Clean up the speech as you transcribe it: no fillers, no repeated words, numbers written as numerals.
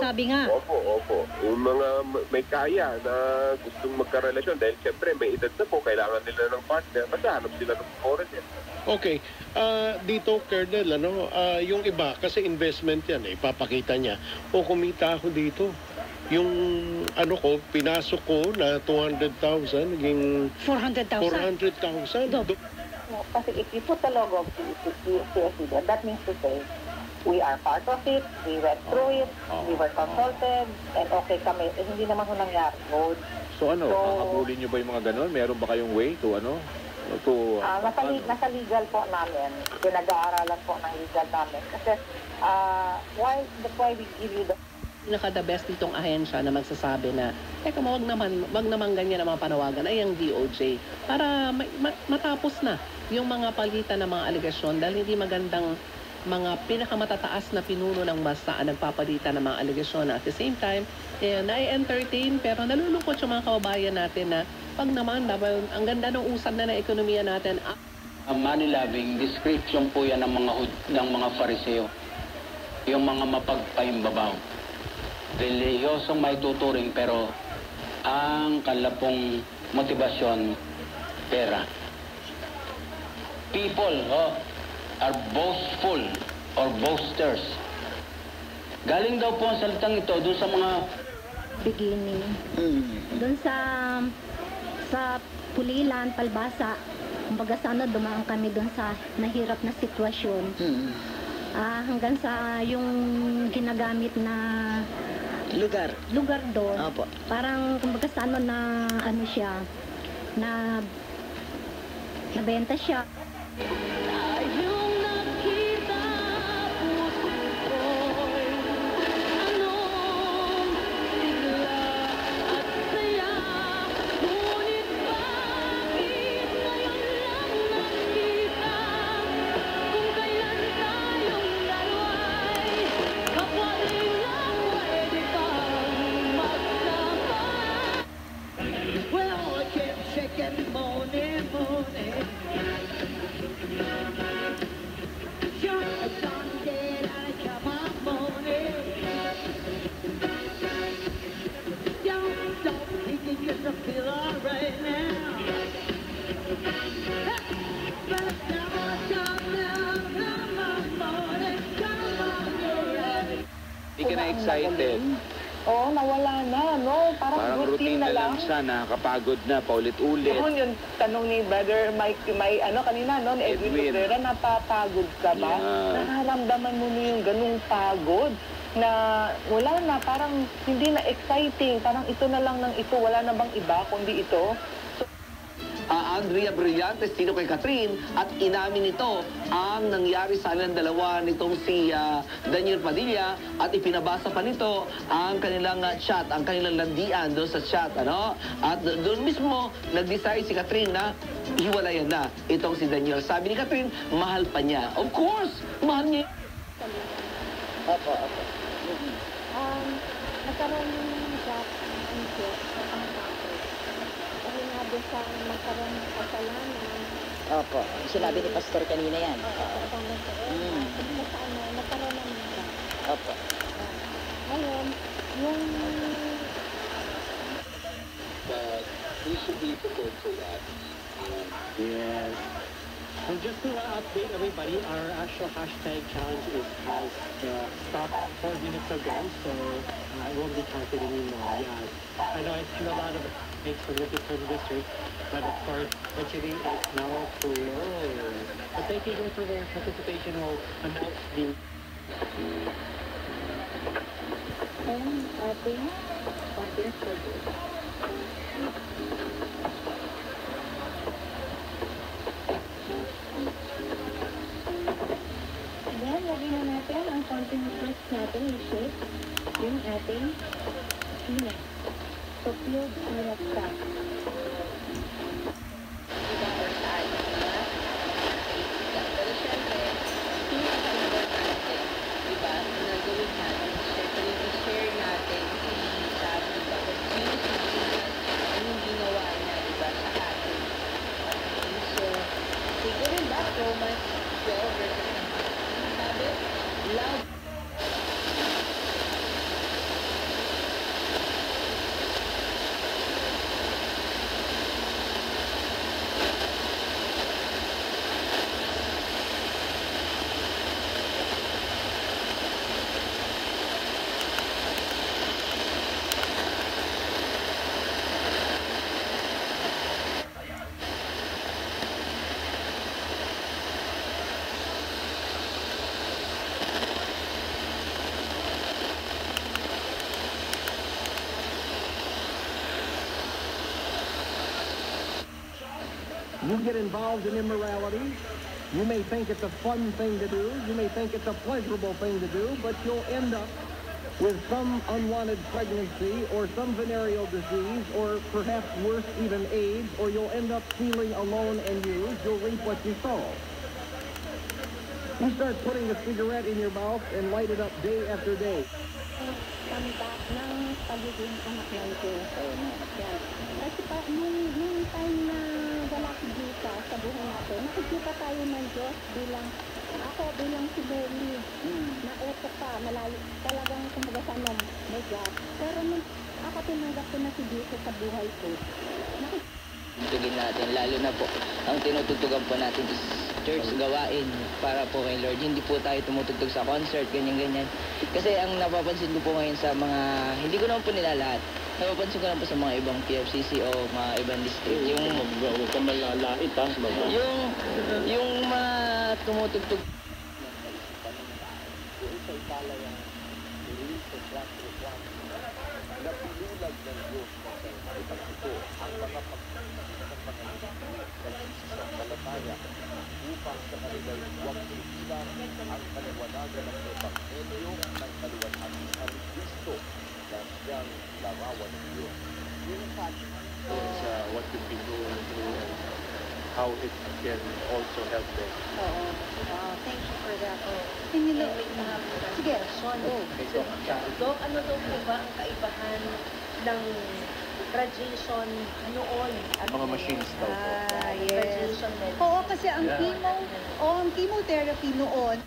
sinasabi nga. Opo, opo. Yung mga may kaya na gustong magkarelasyon dahil siyempre may edad na po, kailangan nila ng partner, basta hanap sila ng foreigner. Okay. Dito, Colonel, yung iba, kasi investment yan, ipapakita niya. O kumita ako dito. Yung ko, pinasok ko na 200,000, naging 400,000. 400,000. Kasi if you put the logo of CSE there, that means to say, we are part of it, we went through it, we were consulted, and okay kami. Hindi naman ho nangyari. So habulin nyo ba yung mga ganon? Meron ba kayong way to nasa legal po namin. Pinag-aaralan po ng legal namin. Kasi that's why we give you the pinaka-the best ditong ahensya na magsasabi na, teka mo, wag naman ganyan ang mga panawagan ay ang DOJ para matapos na yung mga palitan ng mga aligasyon dahil hindi magandang mga pinakamatataas na pinuno ng bansa ang nagpapalitan ng mga aligasyon. At the same time, na-entertain pero nalulungkot yung mga kababayan natin na pag naman, ang ganda ng usad na ekonomiya natin. Ang money-loving description po yan ng mga Fariseo. Yung mga mapagpaimbabaw. Relihiyosong may tuturing pero ang kalapong motibasyon, pera. People are boastful or boasters. Galing daw po ang salitang ito doon sa mga beginning. Doon sa Pulilan, Palbasa, kumbaga sana dumaan kami doon sa nahirap na sitwasyon. Hanggang sa yung ginagamit na lugar doon. Opo. Parang kumbaga sa na siya na nabenta siya. Hindi ka na excited. Oo, nawala na, no? Parang routine na lang siya, nakakapagod na, paulit-ulit. Noon yung tanong ni Brother Mike, kanina, no? Edwin Cabrera, napapagod ka ba? Yeah. Nakaramdaman mo yung ganung pagod na wala na, parang hindi na exciting. Parang ito na lang ng ito, wala na bang iba kundi ito? Andrea Brillantes, tino kay Catherine, at inamin nito ang nangyari sa kanilang dalawa nitong si Daniel Padilla, at ipinabasa pa nito ang kanilang chat, ang kanilang landian doon sa chat, At doon mismo, nag-decide si Catherine na hiwalayan na itong si Daniel. Sabi ni Catherine, mahal pa niya. Of course, mahal niya. Opo. Nagkaroon ng job sa magkaroon ng kasalanan. Opo, sinabi ni Pastor kanina yan. Nagkaroon ng job. Opo. Ngayon, yung we should be prepared for that. Yes. And just to update everybody, our actual hashtag challenge has stopped 4 minutes ago, so it won't be counted anymore. Yes. I know it's been a lot of mistakes from the different districts, but of course, actually it's now closed. But thank you guys for their participation. We'll announce the... Then, lagyan na natin ang konting fruits natin, i-shake yung ating peanut. So, filled peanut stock. you get involved in immorality. You may think it's a fun thing to do. You may think it's a pleasurable thing to do, but you'll end up with some unwanted pregnancy or some venereal disease or perhaps worse, even AIDS, or you'll end up feeling alone and used. You'll reap what you sow. You start putting a cigarette in your mouth and light it up day after day. Tanda ng pagiging anak ng Diyos. Yan. Kasi pa, nung time na wala si Jesus sa buhay natin, nakikita tayo ng Diyos bilang, ako bilang si Bernie, na eto pa, malayo, talagang kumbaga sa may God. Pero nung ako tinanggap ko na si Jesus sa buhay ko, Tugin natin, lalo na po, ang tinututugan po natin is church gawain para po kay Lord. Hindi po tayo tumutugtog sa concert, ganyan-ganyan. Kasi ang napapansin ko po ngayon sa mga, hindi ko naman po nila lahat, napapansin ko lang po sa mga ibang PFCC o mga ibang district. Huwag ka malalait, ha? Yung mga tumutugtog. upang sa kanila'y huwag pigilan ang kaliwanagan ng Ebanghelyo ng kaluwalhatian ni Kristo na siyang larawan ng Diyos. What could be going through and how it can also help them. thank you for that. Can you look? Sige, Sean, go. Dok, ano daw po ba ang kaibahan ng radiation noon? Mga machines daw po. Radiation medicine. Oo, kasi ang chemotherapy noon,